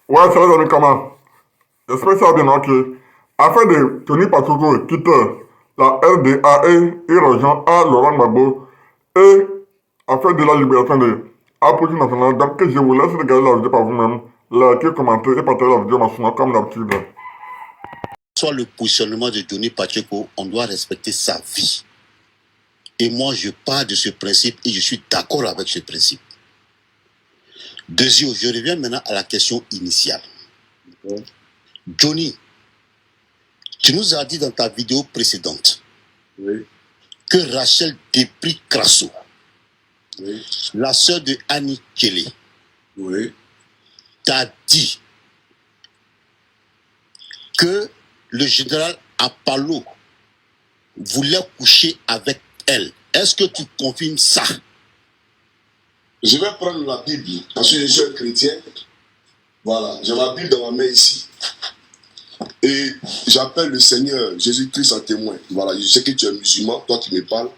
Ouais, salut les amis, comment? J'espère que ça va bien, ok. Afin de tenir Patsoukou quitte la RDAE et rejoint à Laurent Gbagbo et afin de la libération de la politique nationale, donc je vous laisse regarder la vidéo par vous-même, liker, commenter et partager la vidéo maintenant comme d'habitude. Soit le positionnement de Johnny Pacheco, on doit respecter sa vie. Et moi, je pars de ce principe et je suis d'accord avec ce principe. Deuxièmement, je reviens maintenant à la question initiale. Johnny, tu nous as dit dans ta vidéo précédente que Rachel Dépris Crasso, la sœur de Annie Kelly, t'a dit que le général Apollo voulait coucher avec elle. Est-ce que tu confirmes ça? Je vais prendre la Bible, parce que je suis un chrétien. Voilà, j'ai ma Bible dans ma main ici. Et j'appelle le Seigneur Jésus-Christ en témoin. Voilà, je sais que tu es musulman, toi qui me parles.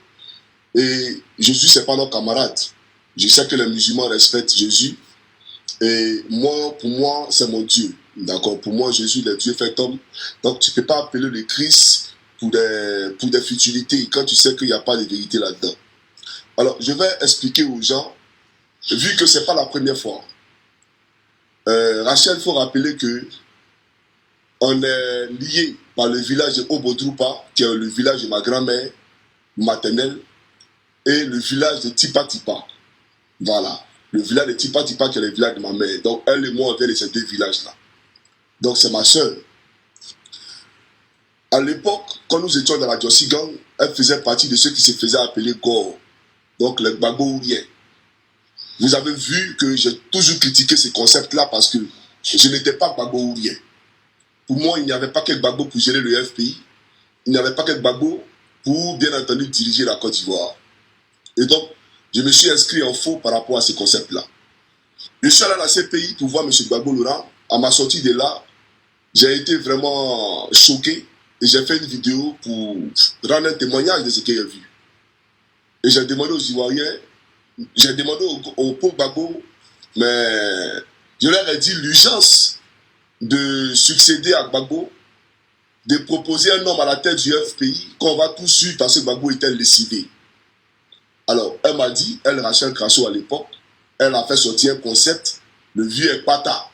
Et Jésus, c'est pas notre camarade. Je sais que les musulmans respectent Jésus. Et moi, pour moi, c'est mon Dieu. D'accord? Pour moi, Jésus, il est Dieu fait homme. Donc, tu ne peux pas appeler le Christ pour des futilités quand tu sais qu'il n'y a pas de vérité là-dedans. Alors, je vais expliquer aux gens, vu que ce n'est pas la première fois. Rachel, il faut rappeler que on est lié par le village de Obodrupa, qui est le village de ma grand-mère maternelle, et le village de Tipa Tipa. Voilà. Le village de Tipa Tipa, qui est le village de ma mère. Donc, elle et moi, on vient de ces deux villages-là. Donc, c'est ma soeur. À l'époque, quand nous étions dans la Jossigang, elle faisait partie de ceux qui se faisaient appeler Gore. Donc, les Gbagbo-Ouriens. Vous avez vu que j'ai toujours critiqué ce concept-là parce que je n'étais pas Gbagbo-Ourien. Pour moi, il n'y avait pas que Gbagbo pour gérer le FPI. Il n'y avait pas que Gbagbo pour, bien entendu, diriger la Côte d'Ivoire. Et donc, je me suis inscrit en faux par rapport à ce concept-là. Je suis allé à la CPI pour voir M. Gbagbo Laurent. À ma sortie de là, j'ai été vraiment choqué et j'ai fait une vidéo pour rendre un témoignage de ce que j'ai vu. Et j'ai demandé aux Ivoiriens, j'ai demandé aux pauvres Gbagbo, mais je leur ai dit l'urgence de succéder à Gbagbo, de proposer un homme à la tête du FPI qu'on va tout suivre parce que Gbagbo était lessivé. Alors, elle m'a dit, elle, Rachel Crasso à l'époque, elle a fait sortir un concept, le vieux est pata.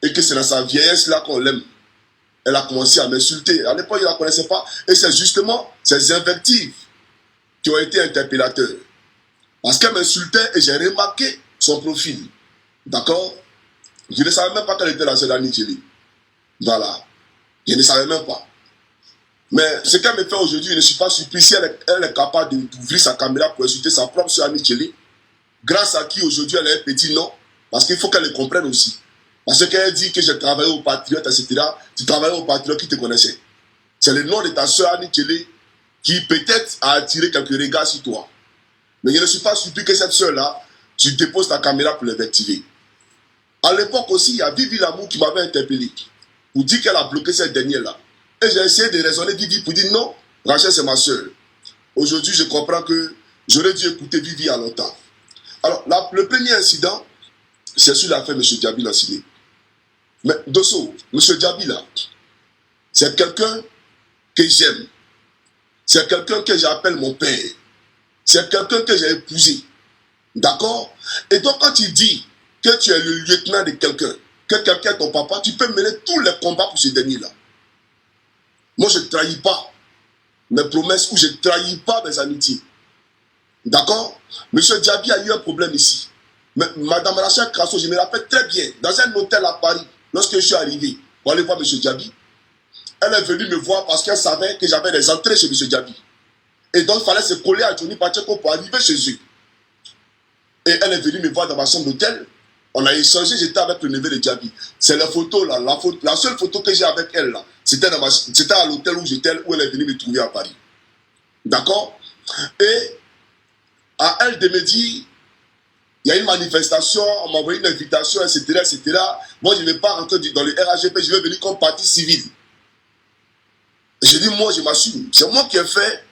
Et que c'est dans sa vieillesse là qu'on l'aime. Elle a commencé à m'insulter. À l'époque, je ne la connaissais pas. Et c'est justement ces invectives qui ont été interpellateurs. Parce qu'elle m'insultait et j'ai remarqué son profil. D'accord? Je ne savais même pas qu'elle était la sœur d'Annie Kelly. Voilà. Je ne savais même pas. Mais ce qu'elle me fait aujourd'hui, je ne suis pas surpris si elle est capable d'ouvrir sa caméra pour insulter sa propre sœur Annie Kelly. Grâce à qui aujourd'hui elle a un petit nom. Parce qu'il faut qu'elle le comprenne aussi. Parce qu'elle dit que j'ai travaillé au Patriote, etc. Tu travaillais au Patriote qui te connaissait. C'est le nom de ta soeur Annie Kelly qui peut-être a attiré quelques regards sur toi. Mais je ne suis pas surpris que cette soeur-là, tu déposes ta caméra pour l'invectiver. À l'époque aussi, il y a Vivi Lamour qui m'avait interpellé pour dire qu'elle a bloqué cette dernière-là. Et j'ai essayé de raisonner Vivi pour dire non, Rachel c'est ma soeur. Aujourd'hui, je comprends que j'aurais dû écouter Vivi à longtemps. Alors, le premier incident, c'est sur l'affaire M. Diaby l'a signé. Mais Dosso, M. Diaby là, c'est quelqu'un que j'aime. C'est quelqu'un que j'appelle mon père. C'est quelqu'un que j'ai épousé. D'accord? Et donc quand tu dis que tu es le lieutenant de quelqu'un, que quelqu'un est ton papa, tu peux mener tous les combats pour ce dernier-là. Moi, je ne trahis pas mes promesses ou je ne trahis pas mes amitiés. D'accord? Monsieur Diaby a eu un problème ici. Mais Madame Rachel Crasso, je me rappelle très bien, dans un hôtel à Paris, lorsque je suis arrivé pour aller voir Monsieur Diaby, elle est venue me voir parce qu'elle savait que j'avais des entrées chez Monsieur Diaby. Et donc, il fallait se coller à Johnny Pacheco pour arriver chez eux. Et elle est venue me voir dans ma chambre d'hôtel. On a échangé, j'étais avec le neveu de Diaby. C'est la photo là, la seule photo que j'ai avec elle là. C'était à l'hôtel où j'étais, où elle est venue me trouver à Paris. D'accord? Et à elle de me dire, il y a une manifestation, on m'a envoyé une invitation, etc., etc. Moi, je ne vais pas rentrer dans le RAGP, je vais venir comme partie civile. J'ai dit, moi, je m'assume. C'est moi qui ai fait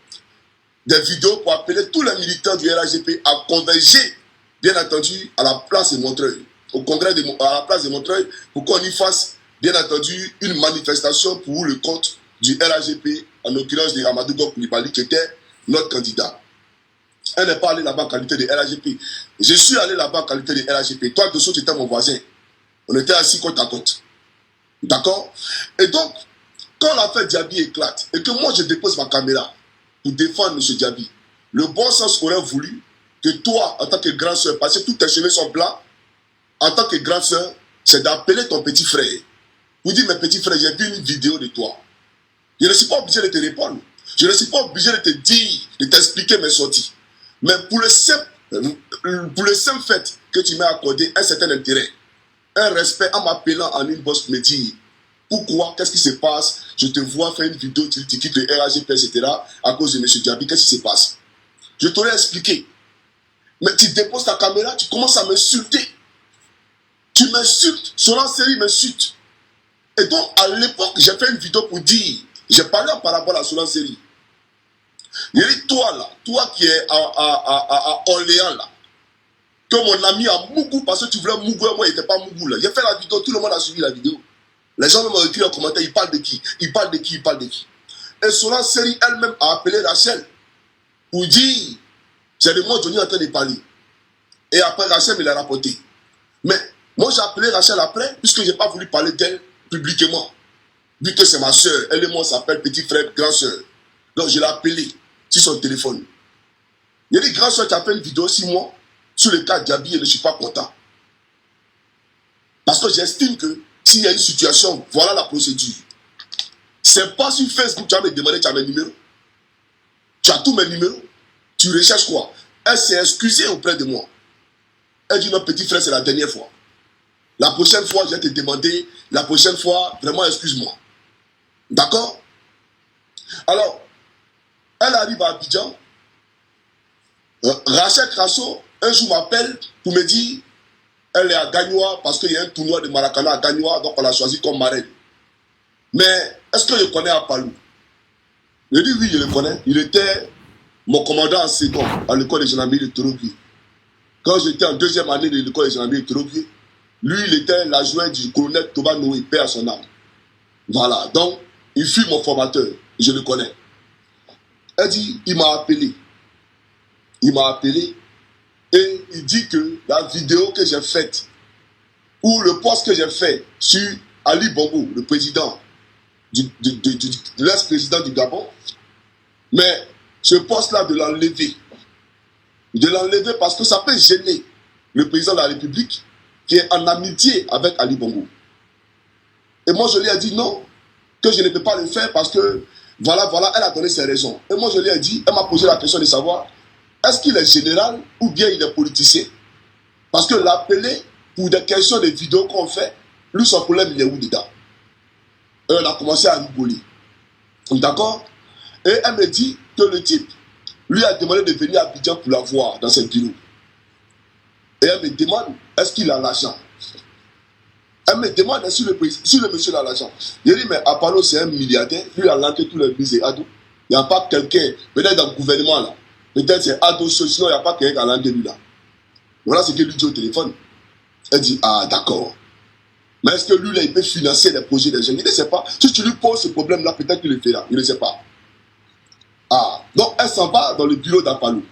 des vidéos pour appeler tous les militants du RAGP à converger, bien entendu, à la place de Montreuil. au congrès à la place de Montreuil pour qu'on y fasse, bien entendu, une manifestation pour le compte du RAGP, en l'occurrence de Amadou Gok Koulibaly, qui était notre candidat. Elle n'est pas allée là-bas en qualité de RAGP. Je suis allé là-bas en qualité de RAGP. Toi, dessous, tu étais mon voisin. On était assis côte à côte. D'accord? Et donc, quand l'affaire Diaby éclate, et que moi je dépose ma caméra pour défendre M. Diaby, le bon sens aurait voulu que toi, en tant que grande soeur, parce que tous tes cheveux sont blancs, en tant que grande soeur, c'est d'appeler ton petit frère. Vous dites, mes petits frères, j'ai vu une vidéo de toi. Je ne suis pas obligé de te répondre. Je ne suis pas obligé de te dire, de t'expliquer mes sorties. Mais pour le simple fait que tu m'as accordé un certain intérêt, un respect en m'appelant en inbox pour me dire pourquoi, qu'est-ce qui se passe, je te vois faire une vidéo, tu quittes le RAGP, etc. à cause de M. Diaby, qu'est-ce qui se passe? Je t'aurais expliqué. Mais tu déposes ta caméra, tu commences à m'insulter. Tu m'insultes, Solan Seri m'insulte. Et donc, à l'époque, j'ai fait une vidéo pour dire, j'ai parlé en parabole à Solan Seri. Il dit, toi là, toi qui es à Orléans là, que mon ami a Mougou, parce que tu voulais Mougou et moi, il n'était pas Mougou là. J'ai fait la vidéo, tout le monde a suivi la vidéo. Les gens m'ont écrit en commentaire, ils parlent de qui? Ils parlent de qui? Ils parlent de qui? Et Solan Seri elle-même a appelé Rachel pour dire, c'est de moi Johnny en train de parler. Et après Rachel me l'a rapporté. Mais moi j'ai appelé Rachel après, puisque je n'ai pas voulu parler d'elle publiquement. Vu que c'est ma soeur, elle et moi on s'appelle petit frère, grand soeur. Donc je l'ai appelé sur son téléphone. Il a dit, grand soeur, tu as fait une vidéo 6 mois sur le cas Diaby et je ne suis pas content. Parce que j'estime que s'il y a une situation, voilà la procédure. C'est pas sur Facebook, tu vas me demander, tu as mes numéros. Tu as tous mes numéros. Tu recherches quoi? Elle s'est excusée auprès de moi. Elle dit, non, petit frère, c'est la dernière fois. La prochaine fois, je vais te demander, la prochaine fois, vraiment, excuse-moi. D'accord? Alors, elle arrive à Abidjan. Rachel Crasso, un jour m'appelle pour me dire, elle est à Gagnoa parce qu'il y a un tournoi de Maracana à Gagnoa, donc on l'a choisi comme marraine. Mais est-ce que je connais Apalou? Je dis oui, je le connais. Il était mon commandant en second à l'école des gendarmeries de Torogui. Quand j'étais en 2e année de l'école des gendarmeries de Torogui, lui, il était l'adjoint du colonel Toba Noé, paix à son âme. Voilà, donc, il fut mon formateur, je le connais. Elle dit, il m'a appelé. Il m'a appelé et il dit que la vidéo que j'ai faite, ou le post que j'ai fait sur Ali Bongo, le président, l'ex-président du Gabon, mais ce poste-là de l'enlever. De l'enlever parce que ça peut gêner le président de la République qui est en amitié avec Ali Bongo. Et moi, je lui ai dit non, que je ne peux pas le faire parce que, voilà, elle a donné ses raisons. Et moi, je lui ai dit, elle m'a posé la question de savoir, est-ce qu'il est général ou bien il est politicien? Parce que l'appeler pour des questions de vidéos qu'on fait, lui, son problème, il est où dedans? Et on a commencé à rigoler. D'accord? Et elle me dit que le type lui a demandé de venir à Abidjan pour la voir dans ses bureaux. Et elle me demande, est-ce qu'il a l'argent? Elle me demande si le monsieur a l'argent. Je dis, mais Apollo, c'est un milliardaire. Lui, il a lanté tous les bus et Ado. Il n'y a pas quelqu'un, peut-être dans le gouvernement là. Peut-être c'est Ado, sinon il n'y a pas quelqu'un qui a lanté lui là. Voilà ce que lui dit au téléphone. Elle dit, ah d'accord. Mais est-ce que lui là, il peut financer les projets des jeunes? Il ne sait pas. Si tu lui poses ce problème là, peut-être qu'il le fera. Il ne sait pas. Ah, donc elle s'en va dans le bureau d'Apollo.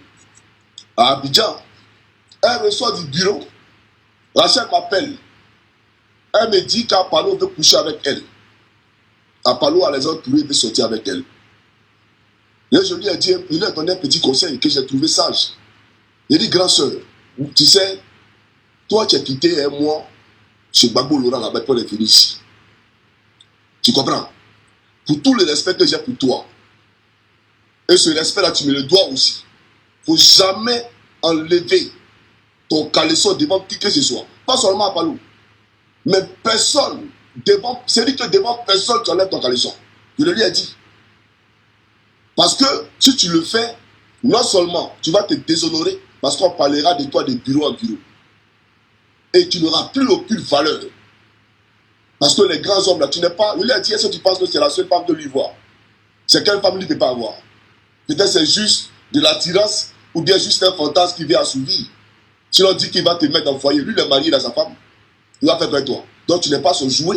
À Abidjan. Elle reçoit du bureau. Rachel m'appelle. Elle me dit qu'Apollo veut coucher avec elle. Apollo a les autres trouvé, il veut sortir avec elle. Et je lui ai dit, il a donné un petit conseil que j'ai trouvé sage. Il a dit, grand soeur, tu sais, toi tu as quitté un mois chez Gbagbo Laurent là-bas pour les venir ici. Tu comprends? Pour tout le respect que j'ai pour toi. Et ce respect-là, tu me le dois aussi. Il ne faut jamais enlever ton caleçon devant qui que ce soit. Pas seulement à Palou. Mais personne, c'est-à-dire que devant personne, tu enlèves ton caleçon. Je le lui ai dit. Parce que si tu le fais, non seulement tu vas te déshonorer, parce qu'on parlera de toi de bureau en bureau. Et tu n'auras plus aucune valeur. Parce que les grands hommes là, tu n'es pas. Je lui ai dit, est-ce que tu penses que c'est la seule femme de lui voir? C'est quelle femme lui ne peut pas avoir? Peut-être c'est juste de l'attirance ou bien juste un fantasme qui vient assouvir. Si l'on dit qu'il va te mettre dans le foyer, lui, il est marié dans sa femme. Il va faire avec toi. Donc tu n'es pas son jouet.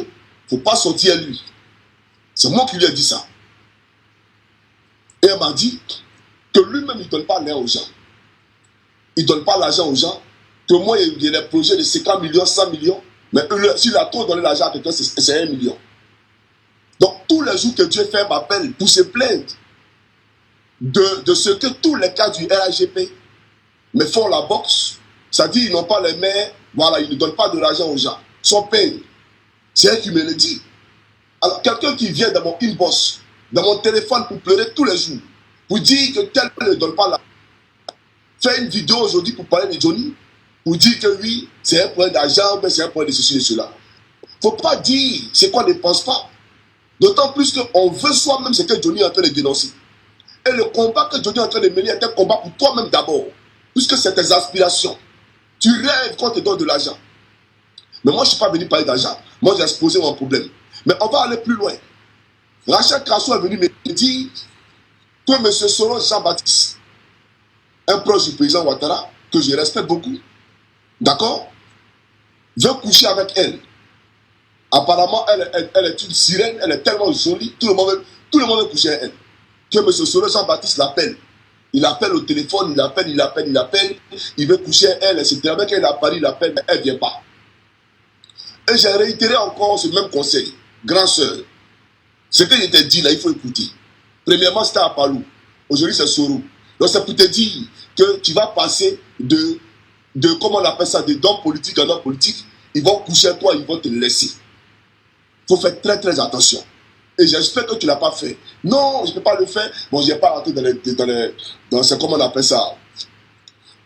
Il ne faut pas sortir lui. C'est moi qui lui ai dit ça. Et elle m'a dit que lui-même, il ne donne pas l'air aux gens. Il ne donne pas l'argent aux gens. Que moi, il y a des projets de 50 millions, 100 millions. Mais s'il a trop donné l'argent à quelqu'un, c'est 1 million. Donc, tous les jours que Dieu fait m'appelle pour se plaindre de ce que tous les cas du RAGP me font la boxe. C'est-à-dire qu'ils n'ont pas les mains, voilà, ils ne donnent pas de l'argent aux gens. Son peine. C'est elle qui me le dit. Alors, quelqu'un qui vient dans mon inbox, dans mon téléphone pour pleurer tous les jours, pour dire que tel ne donne pas l'argent, fait une vidéo aujourd'hui pour parler de Johnny, pour dire que oui, c'est un problème d'argent, mais c'est un problème de ceci et de cela. Il ne faut pas dire ce qu'on ne pense pas. D'autant plus qu'on veut soi-même ce que Johnny est en train de dénoncer. Et le combat que Johnny est en train de mener est un combat pour toi-même d'abord. Puisque c'est tes aspirations. Tu rêves qu'on te donne de l'argent. Mais moi, je ne suis pas venu parler d'argent. Moi, j'ai exposé mon problème. Mais on va aller plus loin. Rachel Krasso est venu me dire que M. Soros Jean-Baptiste, un proche du président Ouattara, que je respecte beaucoup, d'accord, veut coucher avec elle. Apparemment, elle est une sirène, elle est tellement jolie, tout le monde veut coucher avec elle. Que M. Soros Jean-Baptiste l'appelle. Il appelle au téléphone, il appelle, il veut coucher avec elle, etc. Mais quand il est à Paris, il appelle, mais elle ne vient pas. Et j'ai réitéré encore ce même conseil. Grand sœur, ce que je t'ai dit là, il faut écouter. Premièrement, c'était à Palou. Aujourd'hui, c'est Soro. Donc, c'est pour te dire que tu vas passer de comment on appelle ça, d'homme politique à homme politique. Ils vont coucher avec toi, ils vont te laisser. Il faut faire très, très attention. Et j'espère que tu ne l'as pas fait. Non, je ne peux pas le faire. Bon, je n'ai pas rentré dans ce, comment on appelle ça,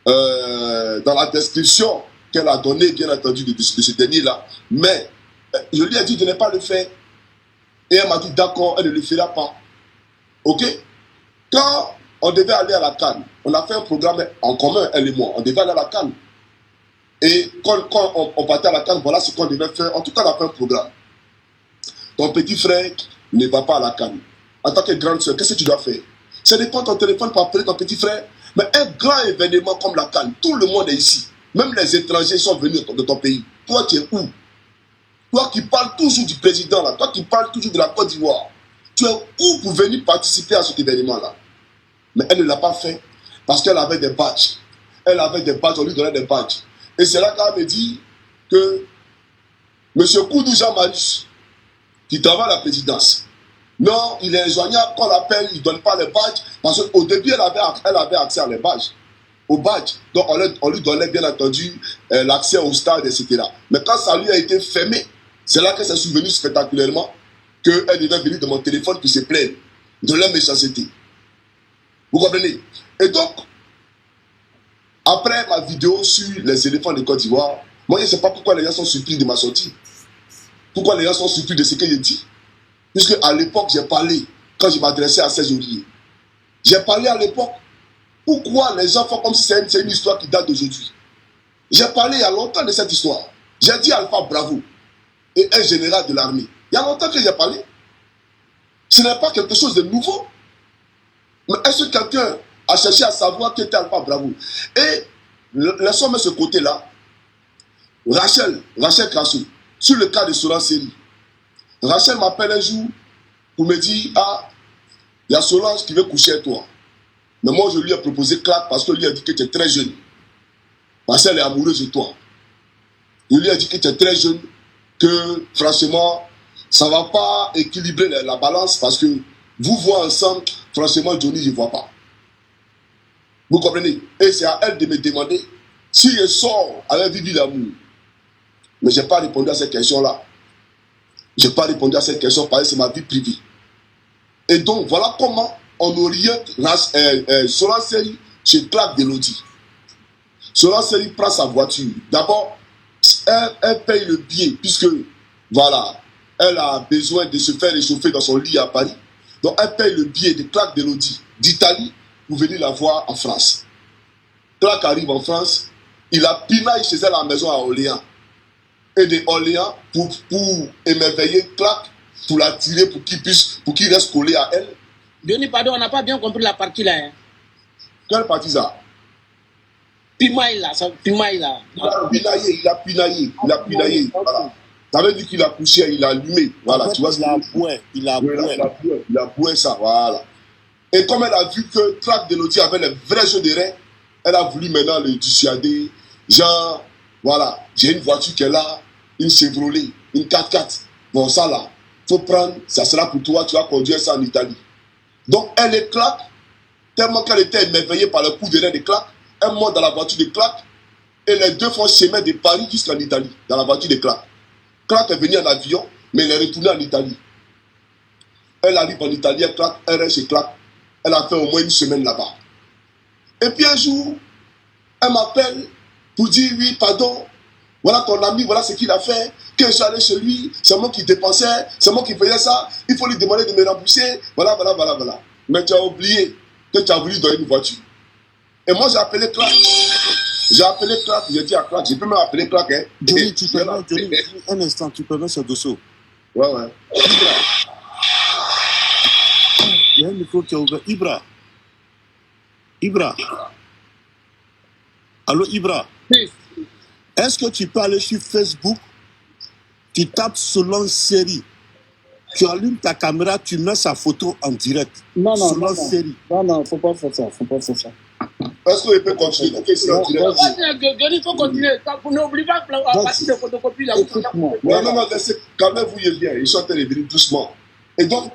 dans la description qu'elle a donnée, bien entendu, de ce dernier-là. Mais je lui ai dit de ne pas le faire. Et elle m'a dit, d'accord, elle ne le fera pas. Ok? Quand on devait aller à la Cannes, on a fait un programme en commun, elle et moi. On devait aller à la Cannes. Et quand on partait à la Cannes, voilà ce qu'on devait faire. En tout cas, on a fait un programme. Ton petit frère ne va pas à la Cannes. En tant que grande soeur, qu'est-ce que tu dois faire? C'est de prendre ton téléphone pour appeler ton petit frère. Mais un grand événement comme la Cannes, tout le monde est ici. Même les étrangers sont venus de ton pays. Toi, tu es où? Toi qui parles toujours du président, là, toi qui parles toujours de la Côte d'Ivoire, tu es où pour venir participer à cet événement-là? Mais elle ne l'a pas fait parce qu'elle avait des badges. Elle avait des badges, on lui donnait des badges. Et c'est là qu'elle me dit que M. Koudou Jean-Marius, qui travaille à la présidence, non, il est injoignable, qu'on l'appelle, il ne donne pas les badges, parce qu'au début, elle avait accès à les badges, aux badges. Donc, on lui donnait bien entendu l'accès au stade, etc. Mais quand ça lui a été fermé, c'est là qu'elle s'est souvenue spectaculairement qu'elle devait venir de mon téléphone pour se plaindre de leur méchanceté. Vous comprenez? Et donc, après ma vidéo sur les éléphants de Côte d'Ivoire, moi, je ne sais pas pourquoi les gens sont surpris de ma sortie. Pourquoi les gens sont surpris de ce que j'ai dit. Puisque à l'époque, j'ai parlé, quand je m'adressais à Serge Aurier. J'ai parlé à l'époque. Pourquoi les gens font comme si c'est une histoire qui date d'aujourd'hui? J'ai parlé il y a longtemps de cette histoire. J'ai dit Alpha Bravo et un général de l'armée. Il y a longtemps que j'ai parlé. Ce n'est pas quelque chose de nouveau. Mais est-ce que quelqu'un a cherché à savoir qui était Alpha Bravo? Et laissons mettre ce côté-là. Rachel Krasso, sur le cas de Solan Seri. Rachel m'appelle un jour pour me dire, ah, il y a Solange qui veut coucher avec toi. Mais moi, je lui ai proposé claque parce que lui a dit que tu es très jeune. Parce qu'elle est amoureuse de toi. Je lui ai dit que tu es très jeune, que franchement, ça ne va pas équilibrer la balance parce que vous voyez ensemble, franchement, Johnny, je ne vois pas. Vous comprenez? Et c'est à elle de me demander si je sors avec Vivi d'amour. Mais je n'ai pas répondu à cette question-là. Je n'ai pas répondu à cette question parce que c'est ma vie privée. Et donc, voilà comment on oriente Solan Seri chez Clark Delodi. Solan Seri prend sa voiture. D'abord, elle paye le billet, puisque, voilà, elle a besoin de se faire réchauffer dans son lit à Paris. Donc, elle paye le billet de Clark Delodi d'Italie pour venir la voir en France. Clark arrive en France, il a pinaille chez elle à la maison à Orléans. Et de Orléans pour émerveiller Clark, pour l'attirer, pour qu'il reste collé à elle. Johnny, pardon, on n'a pas bien compris la partie là. Hein. Quelle partie ça? Pimaille là, ça, Pimaille là. Il a pinaillé. Voilà. Ça veut dire qu'il a poussé, il a allumé. Voilà, tu vois ce que il a boué. Il a boué ça, voilà. Et comme elle a vu que Clark Delody avait les vrais jeux de reins, elle a voulu maintenant le dissuader. Genre, voilà, j'ai une voiture qui est là, une Chevrolet, une 4x4. Bon, ça là, faut prendre, ça sera pour toi, tu vas conduire ça en Italie. Donc, elle est Clark, tellement qu'elle était émerveillée par le coup de rein de Clark, elle monte dans la voiture de Clark et les deux font chemin de Paris jusqu'en Italie, dans la voiture de Clark. Clark est venu en avion, mais elle est retournée en Italie. Elle arrive en Italie, elle reste chez Clark. Elle a fait au moins une semaine là-bas. Et puis un jour, elle m'appelle pour dire oui, pardon, voilà ton ami, voilà ce qu'il a fait, que je suis allé chez lui, c'est moi qui dépensais, c'est moi qui faisais ça, il faut lui demander de me rembourser, voilà. Mais tu as oublié que tu as voulu donner une voiture. Et moi j'ai appelé Clark, j'ai dit à Clark, je peux même appeler Clark. Hein. Johnny, un instant, tu peux mettre ce dossier. Ouais. Il y a un micro qui est ouvert. Ibra. Allô, Ibra. Oui. Est-ce que tu peux aller sur Facebook, tu tapes Solange Série, tu allumes ta caméra, tu mets sa photo en direct. Non, Série. Non, faut pas faire ça. Est-ce qu'il peut continuer? Ok, c'est en direct. Il faut continuer. N'oublie pas que la partie de photocopie, là. Non, calmez-vous, il vient. Ils sont en train de venir doucement. Et donc,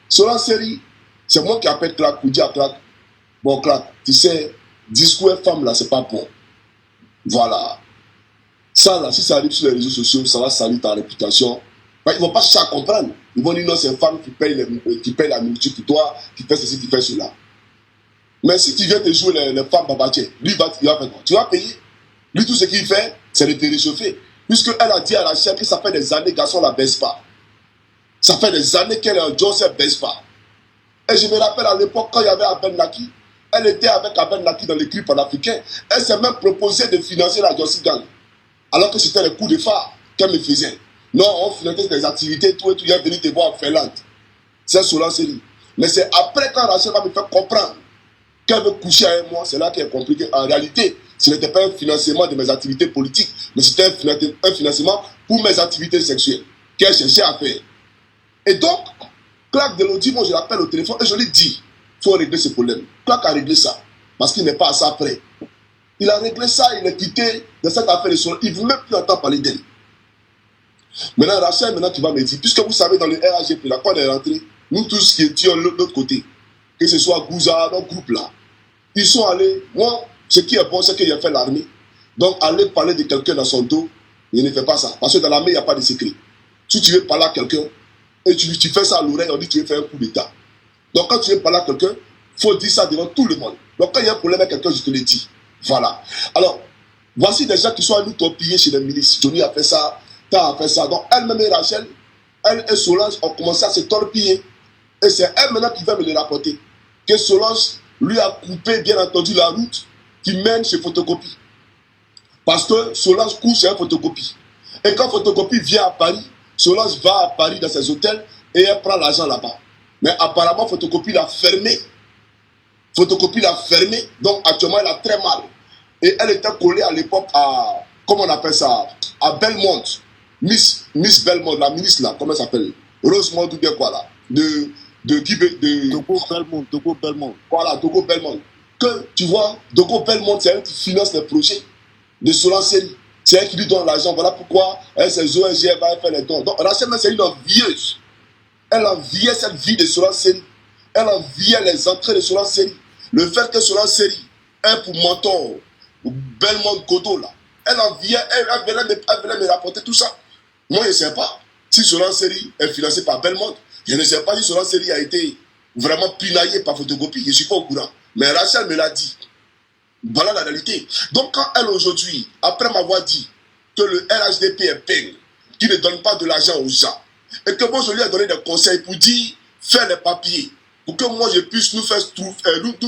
Solange Série, c'est moi qui appelle Clark pour dire à Clark, bon Clark, tu sais, discours femme là, c'est pas bon. Voilà. Ça là, si ça arrive sur les réseaux sociaux, ça va salir ta réputation. Ils ne vont pas chercher à comprendre. Ils vont dire non, c'est une femme qui paye la nourriture pour toi, qui fait ceci, qui fait cela. Mais si tu viens te jouer les femmes babatières, lui, il va faire quoi? Tu vas payer. Lui, tout ce qu'il fait, c'est de te réchauffer. Puisqu'elle a dit à la chef que ça fait des années, garçon, ne la baisse pas. Ça fait des années qu'elle est en Jones, elle ne baisse pas. Et je me rappelle à l'époque, quand il y avait Abel Naki, elle était avec Abel Naki dans les clips panafricains. Elle s'est même proposé de financer la Jossi Gang. Alors que c'était le coup de phare qu'elle me faisait. Non, on finançait des activités, tout et tout, il est venu te voir en Finlande. C'est Solange Série. Mais c'est après quand Rachel va me faire comprendre qu'elle veut coucher avec moi, c'est là qu'elle a compris qu'en réalité, ce n'était pas un financement de mes activités politiques, mais c'était un financement pour mes activités sexuelles qu'elle cherchait à faire. Et donc, Clark Delody, moi je l'appelle au téléphone et je lui dis, il faut régler ce problème. Clark a réglé ça, parce qu'il n'est pas à ça près. Il a réglé ça, il a quitté de cette affaire de son. Il ne veut même plus entendre parler d'elle. Maintenant, Rachel, tu vas me dire, puisque vous savez, dans le RAGP, là, quand on est rentré, nous tous qui étions de l'autre côté, que ce soit Gouza, notre groupe là, ils sont allés, moi, ce qui est bon, c'est qu'il a fait l'armée. Donc, aller parler de quelqu'un dans son dos, il ne fait pas ça. Parce que dans l'armée, il n'y a pas de secret. Si tu veux parler à quelqu'un, et tu fais ça à l'oreille, on dit que tu veux faire un coup d'état. Donc, quand tu veux parler à quelqu'un, il faut dire ça devant tout le monde. Donc, quand il y a un problème avec quelqu'un, je te le dis. Voilà. Alors, voici des gens qui sont allés torpiller chez les milices. Johnny a fait ça, Ta a fait ça. Donc, elle-même et Rachel, elle et Solange ont commencé à se torpiller. Et c'est elle maintenant qui va me le rapporter. Que Solange lui a coupé, bien entendu, la route qui mène chez Photocopie. Parce que Solange couche chez un Photocopie. Et quand Photocopie vient à Paris, Solange va à Paris dans ses hôtels et elle prend l'argent là-bas. Mais apparemment, Photocopie l'a fermé. Donc actuellement, elle a très mal. Et elle était collée à l'époque à, comment on appelle ça, à Belmont. Miss Belmont, la ministre là, comment elle s'appelle? Rosemont ou bien quoi là? Dogo Belmont. Voilà, Dogo Belmont. Que tu vois, Dogo Belmont, c'est elle qui finance les projets de Solange Série. C'est elle qui lui donne l'argent. Voilà pourquoi elle, ses ONG, elle va faire les dons. Donc Rachel, c'est une envieuse. Elle enviait cette vie de Solange Série. Elle enviait les entrées de Solange Série. Le fait que Solange Série ait pour mentor Belmont Godot là. Elle enviait, elle venait me rapporter tout ça. Moi, je ne sais pas si Solange Série est financé par Belmont. Je ne sais pas si Solange Série a été vraiment pinaillé par Photocopie. Je ne suis pas au courant. Mais Rachel me l'a dit. Voilà la réalité. Donc quand elle aujourd'hui, après m'avoir dit que le RHDP est peine, qui ne donne pas de l'argent aux gens, et que moi je lui ai donné des conseils pour dire, faire les papiers, pour que moi je puisse nous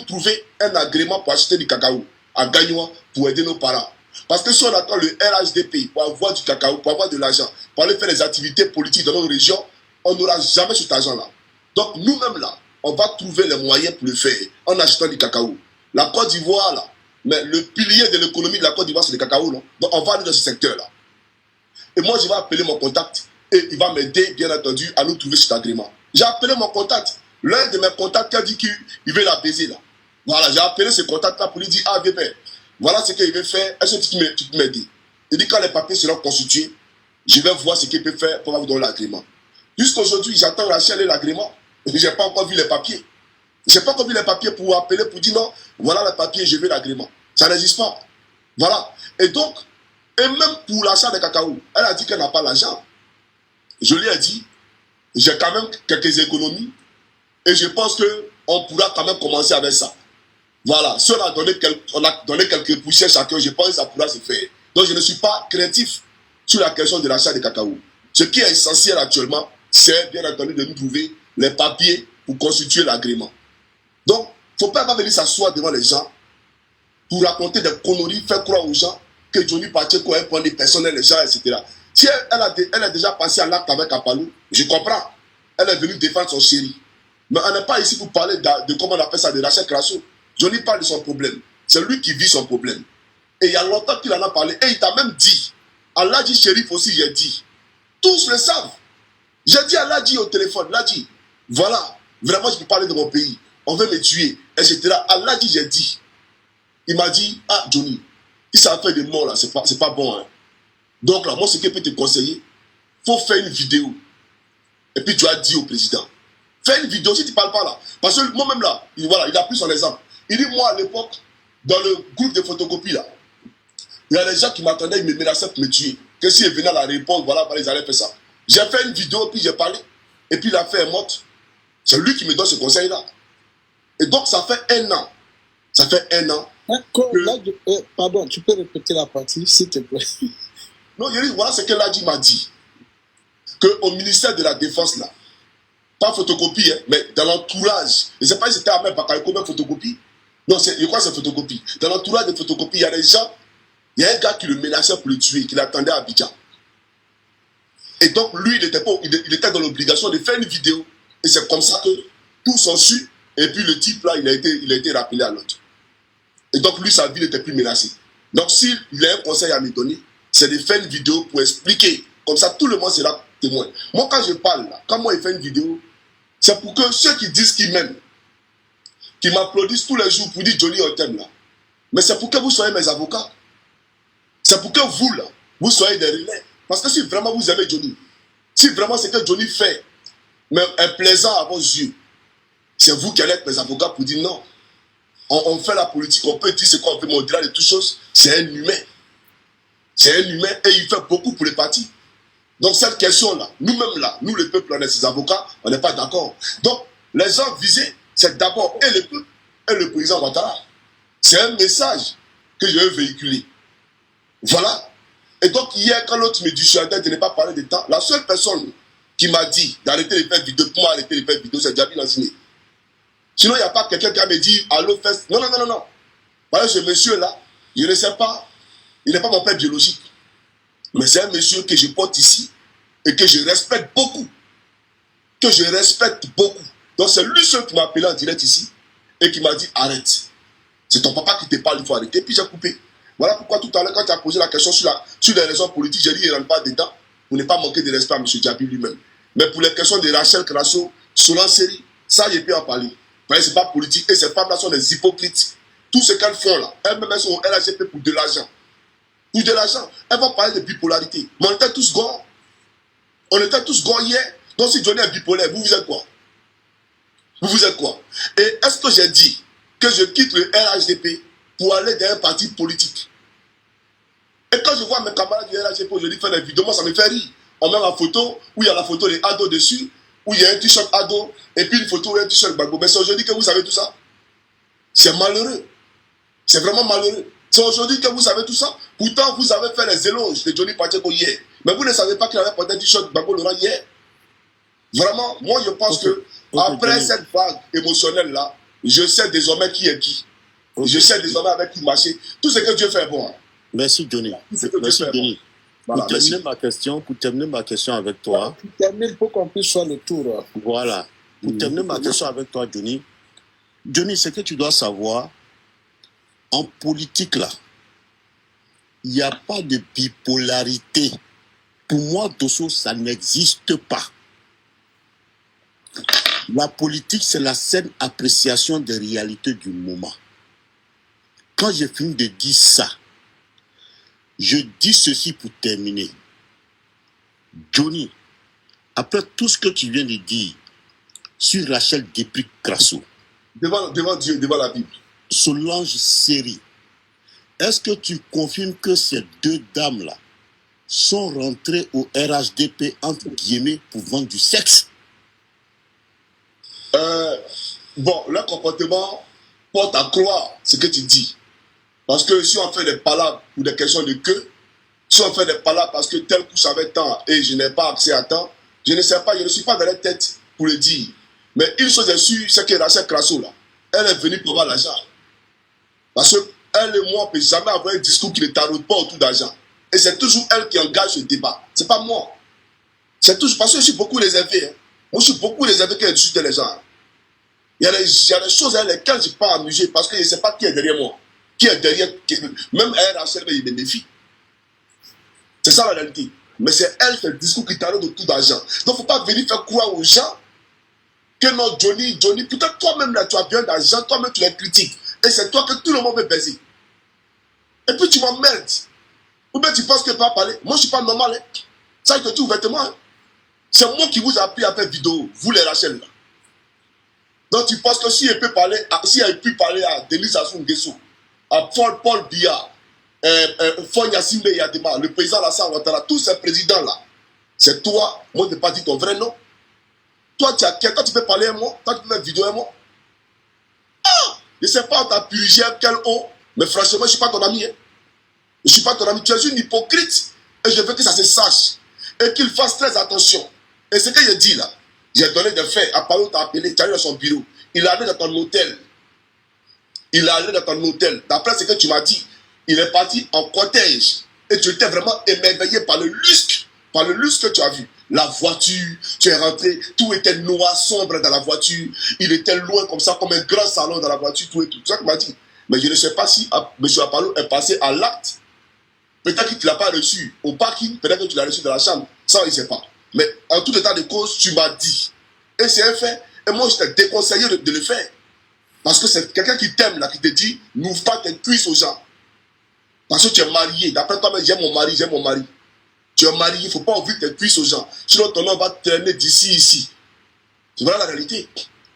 trouver un agrément pour acheter du cacao à Gagnois pour aider nos parents. Parce que si on attend le RHDP pour avoir du cacao, pour avoir de l'argent, pour aller faire des activités politiques dans nos régions, on n'aura jamais cet argent-là. Donc nous-mêmes là, on va trouver les moyens pour le faire en achetant du cacao. La Côte d'Ivoire là, mais le pilier de l'économie de la Côte d'Ivoire, c'est le cacao, non? Donc, on va aller dans ce secteur-là. Et moi, je vais appeler mon contact et il va m'aider, bien entendu, à nous trouver cet agrément. J'ai appelé mon contact. L'un de mes contacts qui a dit qu'il veut la baiser, là. Voilà, j'ai appelé ce contact-là pour lui dire, ah, viens, voilà ce qu'il veut faire. Est-ce que tu peux m'aider? Il dit, quand les papiers seront constitués, je vais voir ce qu'il peut faire pour vous donner l'agrément. Jusqu'aujourd'hui, j'attends Rachel et l'agrément. Je n'ai pas encore vu les papiers. Je n'ai pas encore vu les papiers pour appeler, pour dire non, voilà les papiers, je veux l'agrément. Ça n'existe pas. Voilà. Et donc, et même pour l'achat de cacao, elle a dit qu'elle n'a pas l'argent. Je lui ai dit, j'ai quand même quelques économies et je pense qu'on pourra quand même commencer avec ça. Voilà. Si on a donné quelques poussières chacun, je pense que ça pourra se faire. Donc, je ne suis pas craintif sur la question de l'achat de cacao. Ce qui est essentiel actuellement, c'est bien entendu de nous trouver les papiers pour constituer l'agrément. Donc, il ne faut pas venir s'asseoir devant les gens pour raconter des conneries, faire croire aux gens que Johnny Pacheco a prendre des personnels, les gens, etc. Si elle a déjà passé à l'acte avec Apalou, je comprends. Elle est venue défendre son chéri. Mais on n'est pas ici pour parler de comment on appelle ça, de Rachel Crasso. Johnny parle de son problème. C'est lui qui vit son problème. Et il y a longtemps qu'il en a parlé. Et il t'a même dit, Allah dit shérif aussi, j'ai dit. Tous le savent. J'ai dit à Ladji au téléphone, Ladji, voilà, vraiment je peux parler de mon pays, on veut me tuer, etc. À Ladji, j'ai dit. Il m'a dit, ah Johnny, si ça fait des morts là, c'est pas bon. Hein. Donc là, moi ce que je peux te conseiller, il faut faire une vidéo. Et puis tu as dit au président, fais une vidéo si tu ne parles pas là. Parce que moi-même là, voilà, il a pris son exemple. Il dit, moi à l'époque, dans le groupe de photocopies là, il y a des gens qui m'attendaient, ils me menaçaient pour me tuer. Que s'ils venaient à la réponse, voilà, ils allaient faire ça. J'ai fait une vidéo, puis j'ai parlé, et puis l'affaire est morte. C'est lui qui me donne ce conseil-là. Et donc, ça fait 1 an. Ça fait 1 an. Pardon, tu peux répéter la partie, s'il te plaît. Non, voilà ce que Ladji m'a dit. Qu'au ministère de la Défense, là, pas photocopie, hein, mais dans l'entourage, je ne sais pas si c'était Ahmed Bakayoko, même photocopie. Non, je crois que c'est photocopie. Dans l'entourage de photocopie, il y a des gens, il y a un gars qui le menaçait pour le tuer, qui l'attendait à Abidjan. Et donc, lui, il était dans l'obligation de faire une vidéo. Et c'est comme ça que tout s'en suit. Et puis, le type, là, il a été rappelé à l'autre. Et donc, lui, sa vie n'était plus menacée. Donc, s'il a un conseil à me donner, c'est de faire une vidéo pour expliquer. Comme ça, tout le monde sera témoin. Moi, quand je parle, là, quand moi, je fais une vidéo, c'est pour que ceux qui disent qu'ils m'aiment, qui m'applaudissent tous les jours pour dire Johnny, on t'aime, là. Mais c'est pour que vous soyez mes avocats. C'est pour que vous, là, vous soyez des relais. Parce que si vraiment vous aimez Johnny, si vraiment ce que Johnny fait est plaisant à vos yeux, c'est vous qui allez être mes avocats pour dire non. On fait la politique, on peut dire ce qu'on veut, mais au-delà de toutes choses, c'est un humain. C'est un humain et il fait beaucoup pour les partis. Donc cette question-là, nous-mêmes là, nous le peuple, on est ses avocats, on n'est pas d'accord. Donc les gens visés, c'est d'abord et le peuple et le président Ouattara. C'est un message que je veux véhiculer. Voilà. Et donc, hier, quand l'autre me dissuadait de ne pas parler de temps, la seule personne qui m'a dit d'arrêter de faire vidéo, pour moi arrêter de faire vidéo, c'est Djabi Lanzini. Sinon, il n'y a pas quelqu'un qui me dit, allô, fais. Non. Voilà, ce monsieur-là, je ne sais pas, il n'est pas mon père biologique. Mais c'est un monsieur que je porte ici et que je respecte beaucoup. Donc, c'est lui seul qui m'a appelé en direct ici et qui m'a dit, arrête. C'est ton papa qui te parle, il faut arrêter. Puis j'ai coupé. Voilà pourquoi tout à l'heure, quand tu as posé la question sur les raisons politiques, j'ai dit qu'il ne rentre pas dedans pour ne pas manquer de respect à M. Djabi lui-même. Mais pour les questions de Rachel Crasso, Solan Seri, ça, je peux en parler. Parce que ce n'est pas politique et ces femmes-là sont des hypocrites. Tout ce qu'elles font là, elles-mêmes elles sont au LHGP pour de l'argent. Pour de l'argent. Elles vont parler de bipolarité. Mais on était tous grands. Hier. Donc si Johnny est bipolaire, vous êtes quoi? Et est-ce que j'ai dit que je quitte le LHGP pour aller dans un parti politique? Et quand je vois mes camarades du LHGP aujourd'hui faire des vidéos, moi ça me fait rire. On met la photo où il y a la photo des ados dessus, où il y a un t-shirt ado, et puis une photo où il y a un t-shirt Gbagbo. Mais c'est aujourd'hui que vous savez tout ça. C'est malheureux. C'est vraiment malheureux. C'est aujourd'hui que vous savez tout ça. Pourtant, vous avez fait les éloges de Johnny Pacheco hier. Mais vous ne savez pas qu'il avait porté un t-shirt Gbagbo Laurent hier. Vraiment, moi je pense que après cette vague émotionnelle là, je sais désormais qui est qui. Je sais désormais avec qui marcher. Tout ce que Dieu fait bon. Merci Johnny. Merci Johnny. Voilà, pour terminer ma question avec toi. Pour terminer, pour qu'on puisse faire le tour. Voilà. Pour terminer ma question avec toi, Johnny. Johnny, ce que tu dois savoir, En politique, là, il n'y a pas de bipolarité. Pour moi, Dosso, ça n'existe pas. La politique, c'est la saine appréciation des réalités du moment. Quand j'ai fini de dire ça, je dis ceci pour terminer. Johnny, après tout ce que tu viens de dire sur Rachel Depuis-Crasso, Devant Dieu, devant la Bible. Solange Série, est-ce que tu confirmes que ces deux dames-là sont rentrées au RHDP entre guillemets pour vendre du sexe? Bon, leur comportement porte à croire ce que tu dis. Parce que si on fait des palabres pour des questions de queue, si on fait des palabres parce que tel coup savait tant et je n'ai pas accès à temps, je ne sais pas, je ne suis pas dans la tête pour le dire. Mais une chose est sûre, c'est que Rachel Crasso, là, elle est venue pour avoir l'argent. Parce qu'elle et moi, on ne peut jamais avoir un discours qui ne taraude pas autour d'argent. Et c'est toujours elle qui engage le débat. Ce n'est pas moi. C'est toujours parce que je suis beaucoup réservé. Hein. Moi, je suis beaucoup réservé quand je discute les gens. Il y a des choses avec lesquelles je ne suis pas amusé parce que je ne sais pas qui est derrière moi. Qui est derrière. Même elle, Rachel, il me méfie. C'est ça la réalité. Mais c'est elle, c'est le discours qui taraude autour d'argent. Donc, il ne faut pas venir faire croire aux gens que non, Johnny, peut-être toi-même là, tu as bien d'argent, toi-même tu les critiques. Et c'est toi que tout le monde veut baiser. Et puis tu m'emmerdes. Ou bien tu penses que tu vas parler. Moi, je ne suis pas normal. Hein. Ça, je te dis ouvertement. Hein. C'est moi qui vous ai appris à faire vidéo, vous les Rachel là. Donc tu penses que si elle peut parler, si elle pu parler à Denis Sassou Nguesso, à Paul Biya, Fonya Simbe Yadema, le président Alassane Ouattara, tous ces présidents-là, c'est toi, moi je n'ai pas dit ton vrai nom. Toi, quand tu peux parler à moi, toi tu peux faire vidéo à moi. Ah, je ne sais pas, on t'a purgé quel eau, mais franchement, je ne suis pas ton ami. Hein. Je ne suis pas ton ami, tu es une hypocrite. Et je veux que ça se sache. Et qu'il fasse très attention. Et ce que je dis là, j'ai donné des faits. Apollo t'a appelé, tu es allé dans son bureau. Il est allé dans ton hôtel. Il est allé dans ton hôtel. D'après ce que tu m'as dit, il est parti en cortège. Et tu étais vraiment émerveillé par le lustre que tu as vu. La voiture, tu es rentré, tout était noir, sombre dans la voiture. Il était loin comme ça, comme un grand salon dans la voiture, tout et tout. C'est ça qu'il m'a dit. Mais je ne sais pas si M. Apollo est passé à l'acte. Peut-être que tu ne l'as pas reçu au parking, peut-être que tu l'as reçu dans la chambre. Ça, il ne sait pas. Mais en tout état de cause, tu m'as dit. Et c'est un fait. Et moi, je t'ai déconseillé de le faire. Parce que c'est quelqu'un qui t'aime, là, qui te dit, n'ouvre pas tes cuisses aux gens. Parce que tu es marié. D'après toi, j'aime mon mari. Tu es marié, il ne faut pas ouvrir tes cuisses aux gens. Sinon, ton nom va traîner d'ici, ici. C'est voilà la réalité.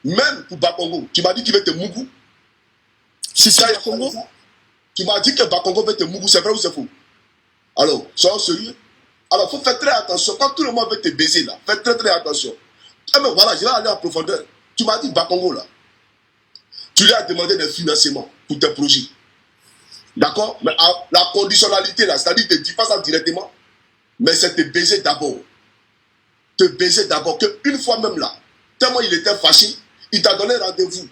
Même pour Bakongo, tu m'as dit qu'il veut te mougou. Si c'est Bakongo, tu m'as dit que Bakongo veut te mougou, c'est vrai ou c'est faux? Alors, sois sérieux. Alors, il faut faire très attention. Quand tout le monde veut te baiser, là, fais très très attention. Ah, mais voilà, je vais aller en profondeur. Tu m'as dit Bakongo, là. Tu lui as demandé des financements pour tes projets. D'accord? Mais la conditionnalité, là, c'est-à-dire que tu ne dis pas ça directement, mais c'est te baiser d'abord. Te baiser d'abord. Qu'une fois même là, tellement il était fâché, il t'a donné rendez-vous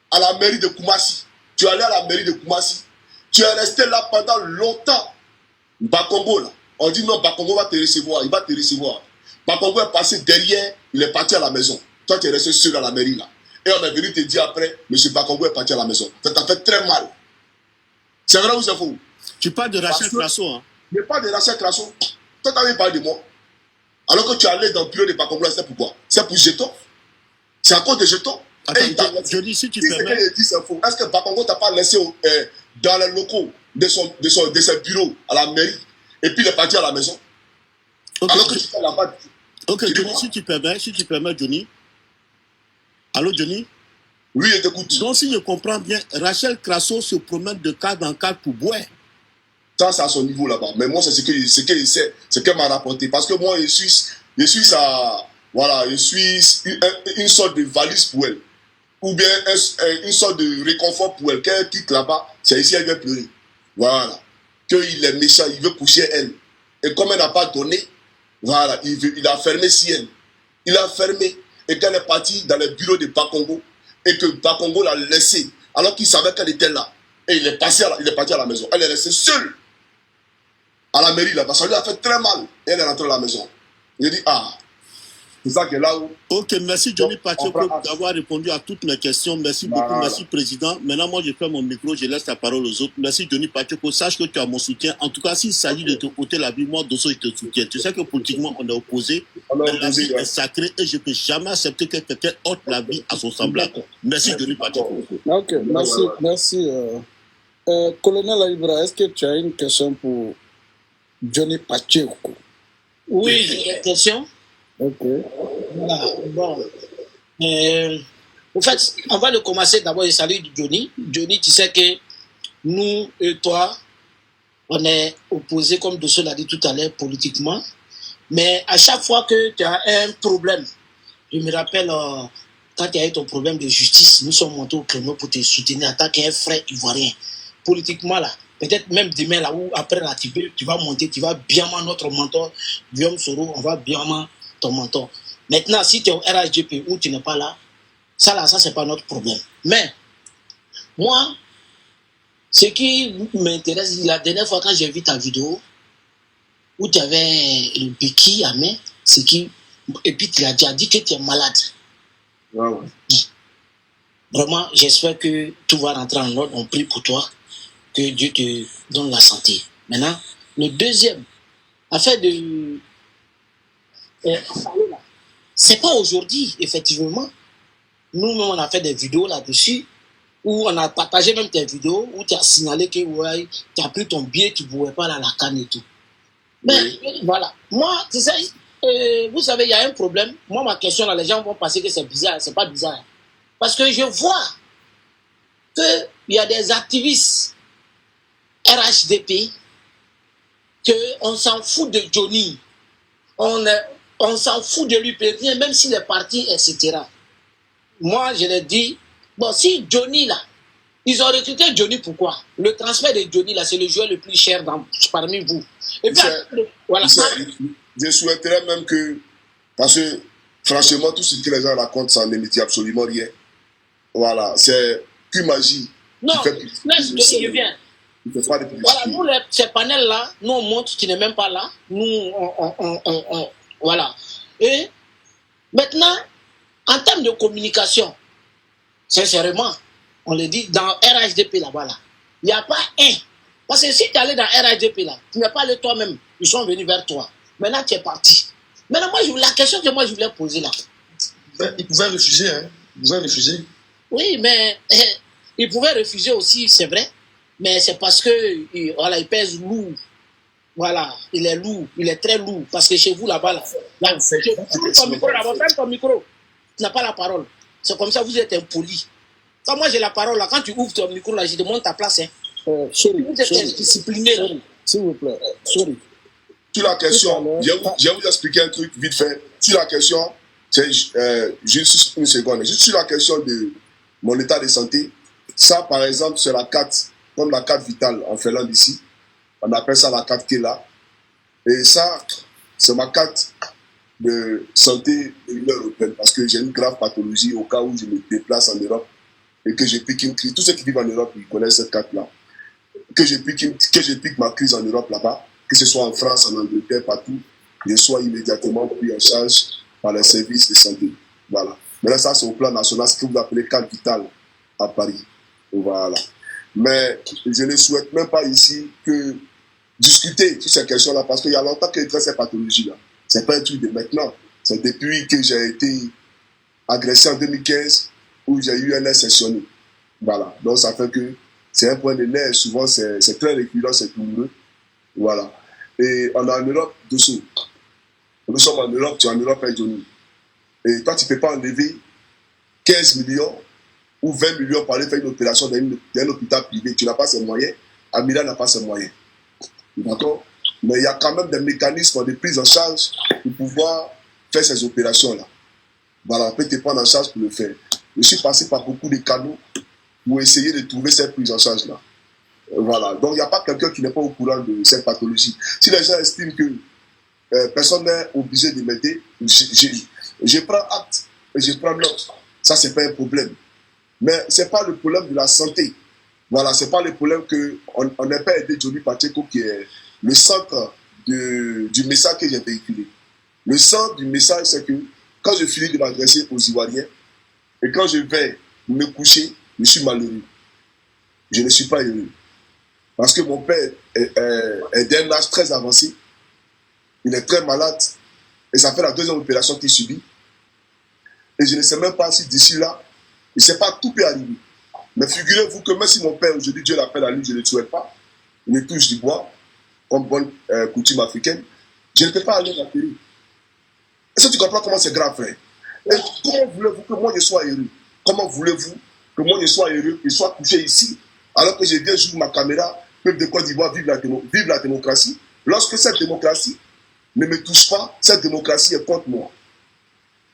à la mairie de Koumassi. Tu es allé à la mairie de Koumassi. Tu es resté là pendant longtemps. Bakongo, là. On dit non, Bakongo va te recevoir. Il va te recevoir. Bakongo est passé derrière, il est parti à la maison. Toi, tu es resté seul à la mairie, là. Et on est venu te dire après, M. Bakongo est parti à la maison. Ça t'a fait très mal. C'est vrai ou c'est faux? Tu parles de Rachel Crasso, hein? Je parle de Rachel Crasso. Toi, tu avais parlé de moi. Alors que tu es allé dans le bureau de Bakongo, c'est pourquoi? C'est pour jetons. C'est à cause de jetons. Attends, Johnny, si tu permets. Est-ce que Bakongo t'a pas laissé dans les locaux de ses bureaux à la mairie et puis il est parti à la maison? Okay, alors que tu fais là-bas. Ok, Johnny, si tu permets, Johnny. Allô, Johnny? Oui, je t'écoute. Donc, si je comprends bien, Rachel Crasso se promène de cadre en cadre pour boire. Ça, c'est à son niveau là-bas. Mais moi, c'est ce qu'elle sait, ce qu'elle m'a rapporté. Parce que moi, je suis une sorte de valise pour elle. Ou bien une sorte de réconfort pour elle. Quand elle quitte là-bas, c'est ici qu'elle vient pleurer. Voilà. Qu'il est méchant, il veut coucher elle. Et comme elle n'a pas donné, voilà, il a fermé Sienne. Il a fermé. Et quand elle est partie dans le bureau de Bakongo, et que Bakongo l'a laissé, alors qu'il savait qu'elle était là, et il est parti à la maison. Elle est restée seule à la mairie là, parce que ça lui a fait très mal. Et elle est rentrée à la maison. Il a dit, C'est ça que là où... Ok, merci Johnny Donc, Pacheco on prend- d'avoir répondu à toutes mes questions. Merci beaucoup, Voilà. merci Président. Maintenant, moi, je ferme mon micro, je laisse la parole aux autres. Merci Johnny Pacheco. Sache que tu as mon soutien. En tout cas, s'il s'agit de te ôter la vie, moi, Dosso, je te soutiens. Tu sais que politiquement, on est opposé. On a Mais la opposé, vie ouais. est sacrée et je ne peux jamais accepter que quelqu'un ôte la vie à son semblable. Merci Johnny Pacheco. Ok, merci, ouais. merci. Colonel Ibra, est-ce que tu as une question pour Johnny Pacheco? Oui, j'ai une question. Ok. Voilà, bon. En fait, avant de commencer, d'abord, je salue Johnny. Johnny, tu sais que nous et toi, on est opposés, comme Dosso l'a dit tout à l'heure, politiquement. Mais à chaque fois que tu as un problème, je me rappelle quand tu as eu ton problème de justice, nous sommes montés au créneau pour te soutenir en tant qu'un frère ivoirien. Politiquement, là, peut-être même demain, là, ou après la TB, tu vas monter, tu vas bien notre mentor, Guillaume Soro, on va bien ton mentor. Maintenant, si tu es au RHDP ou tu n'es pas là, ça, c'est pas notre problème. Mais, moi, ce qui m'intéresse, la dernière fois quand j'ai vu ta vidéo, où tu avais le béquille à main, et puis tu as dit que tu es malade. Ouais, ouais. Vraiment, j'espère que tout va rentrer en ordre. On prie pour toi, que Dieu te donne la santé. Maintenant, le deuxième, affaire de... c'est pas aujourd'hui, effectivement. Nous-mêmes, on a fait des vidéos là-dessus, où on a partagé même tes vidéos, où tu as signalé que ouais, tu as pris ton billet, tu ne pouvais pas aller à la canne et tout. Mais voilà, moi, tu sais, vous savez, il y a un problème. Moi, ma question, là, les gens vont penser que c'est bizarre. C'est pas bizarre. Parce que je vois qu'il y a des activistes RHDP, qu'on s'en fout de Johnny. On s'en fout de lui, rien, même s'il est parti, etc. Moi, je l'ai dit, bon, si Johnny, là, ils ont recruté Johnny, pourquoi? Le transfert de Johnny, là, c'est le joueur le plus cher parmi vous. Et puis, voilà. Je souhaiterais même que, parce que franchement, tout ce que les gens racontent, ça ne me dit absolument rien. Voilà, c'est que magie. Non, je viens. Il ne fait pas de publicité. Voilà, nous, ces panels-là, nous, on montre qu'il n'est même pas là. Nous, voilà. Et maintenant, en termes de communication, sincèrement, on le dit, dans RHDP là-bas, là, il n'y a pas un. Parce que si tu es allé dans RHDP là, tu n'es pas allé toi-même, ils sont venus vers toi. Maintenant, tu es parti. Maintenant, moi, la question que moi, je voulais poser là. Ils pouvaient refuser, hein. Ils pouvaient refuser. Oui, mais ils pouvaient refuser aussi, c'est vrai. Mais c'est parce que voilà, il pèse lourd. Voilà, il est lourd, il est très lourd. Parce que chez vous là-bas, là, ferme ton micro là-bas, ferme ton micro. Tu n'as pas la parole. C'est comme ça, vous êtes impoli. Quand moi j'ai la parole là, quand tu ouvres ton micro là, je demande ta place. Hein. Vous êtes discipliné là. S'il vous plaît, sorry. Sur la question, je vais vous expliquer un truc vite fait. Sur la question, c'est juste une seconde. Juste sur la question de mon état de santé, ça par exemple, c'est la carte, comme la carte vitale en Finlande ici. On appelle ça la carte Kela. Et ça, c'est ma carte de santé de l'Union européenne parce que j'ai une grave pathologie au cas où je me déplace en Europe et que je pique une crise. Tous ceux qui vivent en Europe, ils connaissent cette carte-là. Que je pique ma crise en Europe là-bas, que ce soit en France, en Angleterre, partout, je sois immédiatement pris en charge par les services de santé. Voilà. Mais là, ça, c'est au plan national, ce que vous appelez carte vitale à Paris. Voilà. Mais je ne souhaite même pas ici que discuter sur ces questions-là parce qu'il y a longtemps que je traite ces pathologies-là. Ce n'est pas un truc de maintenant. C'est depuis que j'ai été agressé en 2015 où j'ai eu un nerf sectionné. Voilà. Donc, ça fait que c'est un point de nerf. Souvent, c'est très récurrent, c'est douloureux. Voilà. Et on est en Europe dessous. Nous sommes en Europe, tu es en Europe avec Johnny. Et toi, tu ne peux pas enlever 15 millions ou 20 millions pour aller faire une opération dans un hôpital privé. Tu n'as pas ces moyens. Amira n'a pas ces moyens. D'accord? Mais il y a quand même des mécanismes de prise en charge pour pouvoir faire ces opérations-là. Voilà, on peut te prendre en charge pour le faire. Je suis passé par beaucoup de canaux pour essayer de trouver cette prise en charge-là. Voilà. Donc, il n'y a pas quelqu'un qui n'est pas au courant de cette pathologie. Si les gens estiment que personne n'est obligé de m'aider, je prends acte et je prends note. Ça, ce n'est pas un problème. Mais ce n'est pas le problème de la santé. Voilà, ce n'est pas le problème qu'on n'ait pas aidé Johnny Pacheco qui est le centre du message que j'ai véhiculé. Le centre du message, c'est que quand je finis de m'adresser aux Ivoiriens, et quand je vais me coucher, je suis malheureux. Je ne suis pas heureux. Parce que mon père est d'un âge très avancé. Il est très malade. Et ça fait la deuxième opération qu'il subit. Et je ne sais même pas si d'ici là, je ne sais pas, tout peut arriver. Mais figurez-vous que même si mon père, aujourd'hui, Dieu l'appelle à lui, je ne le souhaite pas. Il me touche du bois, comme bonne coutume africaine. Je ne peux pas aller l'appeler. Est-ce que tu comprends comment c'est grave, frère? Et comment voulez-vous que moi je sois heureux? Comment voulez-vous que moi je sois heureux et sois couché ici, alors que je viens jouer ma caméra, peuple de Côte d'Ivoire, vive la démocratie? Lorsque cette démocratie ne me touche pas, cette démocratie est contre moi.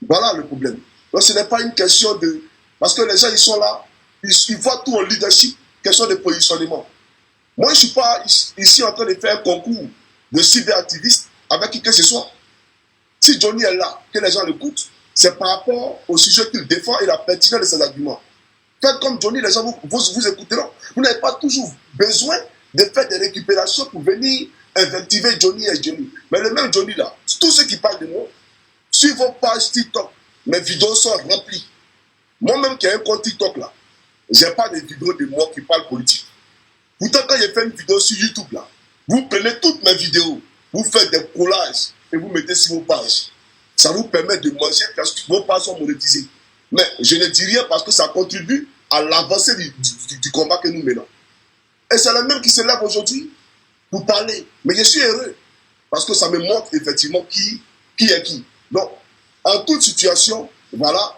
Voilà le problème. Donc ce n'est pas une question de... Parce que les gens, ils sont là, ils voient tout en leadership, question de positionnement. Moi, je ne suis pas ici en train de faire un concours de cyberactivistes avec qui que ce soit. Si Johnny est là, que les gens l'écoutent, c'est par rapport au sujet qu'il défend et la pertinence de ses arguments. Faites comme Johnny, les gens vous écouteront. Vous n'avez pas toujours besoin de faire des récupérations pour venir invectiver Johnny et Johnny. Mais le même Johnny là, tous ceux qui parlent de moi, sur vos pages TikTok, mes vidéos sont remplies. Moi-même qui ai un compte TikTok là, je n'ai pas de vidéos de moi qui parlent politique. Pourtant, quand j'ai fait une vidéo sur YouTube là, vous prenez toutes mes vidéos, vous faites des collages et vous mettez sur vos pages. Ça vous permet de manger parce que vos pages sont monétisées. Mais je ne dis rien parce que ça contribue à l'avancée du combat que nous menons. Et c'est le même qui se lève aujourd'hui pour parler. Mais je suis heureux parce que ça me montre effectivement qui est qui. Donc, en toute situation, voilà,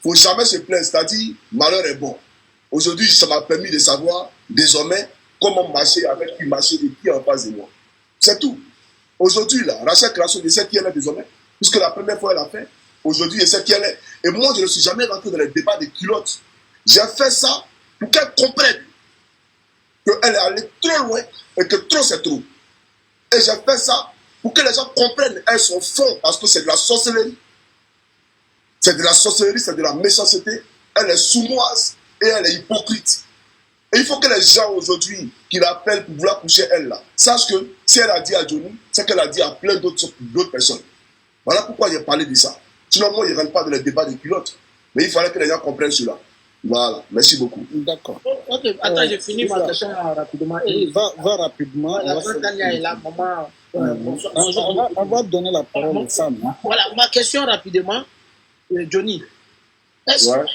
il ne faut jamais se plaindre, c'est-à-dire, malheur est bon. Aujourd'hui, ça m'a permis de savoir, désormais, comment marcher avec qui marcher et qui est en face de moi. C'est tout. Aujourd'hui, là, Rachel Crasso, je sais qui elle est désormais, puisque la première fois, elle a fait. Aujourd'hui, je sais qui elle est. Et moi, je ne suis jamais rentré dans les débats des culottes. J'ai fait ça pour qu'elle comprenne qu'elle est allée trop loin et que trop, c'est trop. Et j'ai fait ça pour que les gens comprennent elles sont faux, parce que c'est de la sorcellerie. C'est de la sorcellerie, c'est de la méchanceté. Elle est sournoise et elle est hypocrite. Et il faut que les gens aujourd'hui qui l'appellent pour vouloir coucher elle là, sachent que si elle a dit à Johnny, c'est qu'elle a dit à plein d'autres personnes. Voilà pourquoi j'ai parlé de ça. Sinon, moi, je ne rentre pas dans les débats des pilotes. Mais il fallait que les gens comprennent cela. Voilà, merci beaucoup. D'accord. Ok, attends, j'ai fini ma question rapidement. Va rapidement. Tania est là, maman. On va donner la parole aux femmes. Hein. Voilà, ma question rapidement, Johnny. Est-ce que,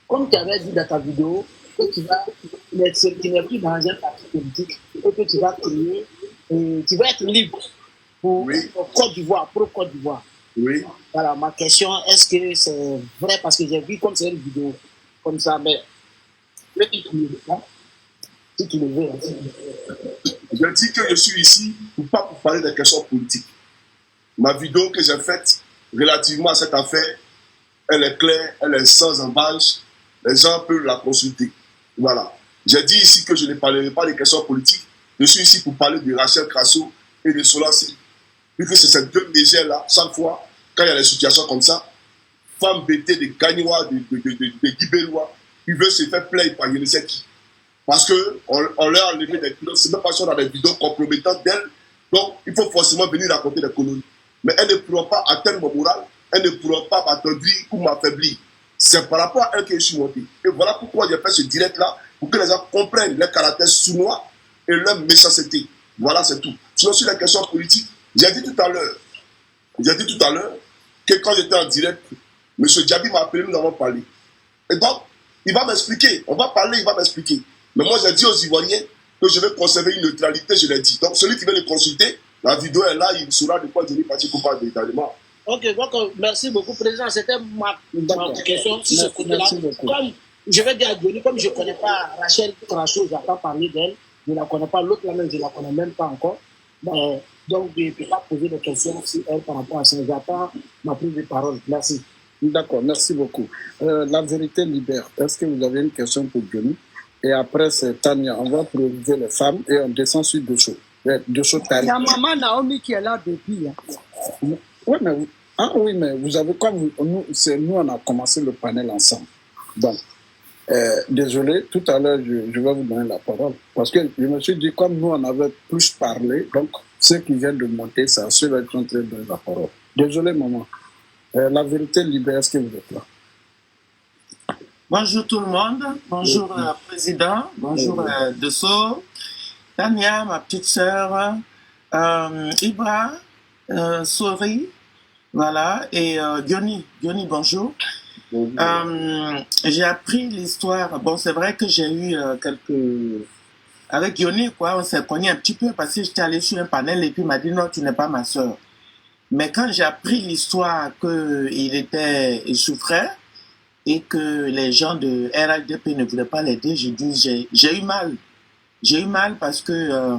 comme tu avais dit dans ta vidéo, que tu n'es plus dans un parti politique et que tu vas créer, tu vas être libre pour Côte d'Ivoire, pour Côte d'Ivoire. Oui. Voilà, ma question, est-ce que c'est vrai? Parce que j'ai vu comme c'est une vidéo comme ça, mais si tu le veux. Je dis que je suis ici pas pour parler des questions politiques. Ma vidéo que j'ai faite relativement à cette affaire, elle est claire, elle est sans embâche. Les gens peuvent la consulter. Voilà. J'ai dit ici que je ne parlerai pas des questions politiques. Je suis ici pour parler de Rachel Crasso et de Solange. Puisque c'est ces deux légères-là, chaque fois, quand il y a des situations comme ça, femmes bêtées de Gagnois, de Guibélois, ils veulent se faire plaindre par je ne sais qui. Parce qu'on leur a enlevé des pilotes, c'est même pas si on a des vidéos compromettantes d'elles, donc il faut forcément venir raconter des colonies. Mais elles ne pourront pas atteindre mon moral, elles ne pourront pas m'attendrir ou m'affaiblir. C'est par rapport à elles que je suis monté. Et voilà pourquoi j'ai fait ce direct-là, pour que les gens comprennent leur caractère sournois et leur méchanceté. Voilà, c'est tout. Sinon, sur les questions politiques, j'ai dit tout à l'heure que quand j'étais en direct, M. Diaby m'a appelé, nous avons parlé. Et donc, il va m'expliquer. On va parler, il va m'expliquer. Mais moi, j'ai dit aux Ivoiriens que je vais conserver une neutralité, je l'ai dit. Donc, celui qui veut le consulter, la vidéo est là, il saura de quoi Johnny Pacheco parle véritablement. Ok, donc, merci beaucoup, Président. C'était ma question. Si comme je vais dire à Johnny, comme je ne connais pas Rachel Crasso, j'entends parler d'elle, je ne la connais pas, l'autre, je ne la connais même pas encore. Donc, je ne peux pas poser de questions sur elle par rapport à ça. J'attends ma prise de parole. Merci. D'accord, merci beaucoup. La vérité libère. Est-ce que vous avez une question pour Johnny? Et après, c'est Tania. On va prioriser les femmes et on descend sur Dosso. Dosso Tari. Il y a maman Naomi qui est là depuis. Hein. Oui, mais vous avez comme nous, on a commencé le panel ensemble. Donc, désolé, tout à l'heure, je vais vous donner la parole. Parce que je me suis dit, comme nous, on avait plus parlé, donc ceux qui viennent de monter, c'est à ceux-là qui sont en train de donner la parole. Désolé, maman. La vérité libère, est-ce que vous êtes là? Bonjour tout le monde, bonjour Président, bonjour Dessau, Tania, ma petite sœur, Ibra, Sori, voilà, et Diony, bonjour. J'ai appris l'histoire, bon c'est vrai que j'ai eu quelques... Avec Diony, quoi, on s'est cogné un petit peu parce que j'étais allé sur un panel et puis il m'a dit non, tu n'es pas ma sœur. Mais quand j'ai appris l'histoire il souffrait, et que les gens de RHDP ne voulaient pas l'aider, j'ai eu mal. J'ai eu mal parce que,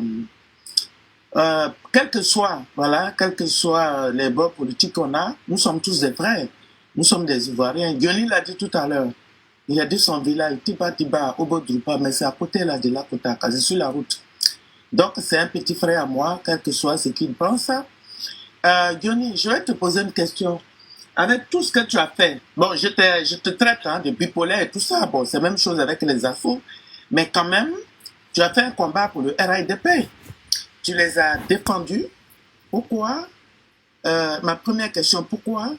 quel que soit les bords politiques qu'on a, nous sommes tous des frères. Nous sommes des Ivoiriens. Diony l'a dit tout à l'heure. Il a dit son village, Tiba, Obodrupa, mais c'est à côté là, de la Kotaka, c'est sur la route. Donc, c'est un petit frère à moi, quel que soit ce qu'il pense. Diony, je vais te poser une question. Avec tout ce que tu as fait, bon, je te traite de bipolaire et tout ça, bon, c'est la même chose avec les infos, mais quand même, tu as fait un combat pour le RIDP. Tu les as défendus. Pourquoi ma première question, pourquoi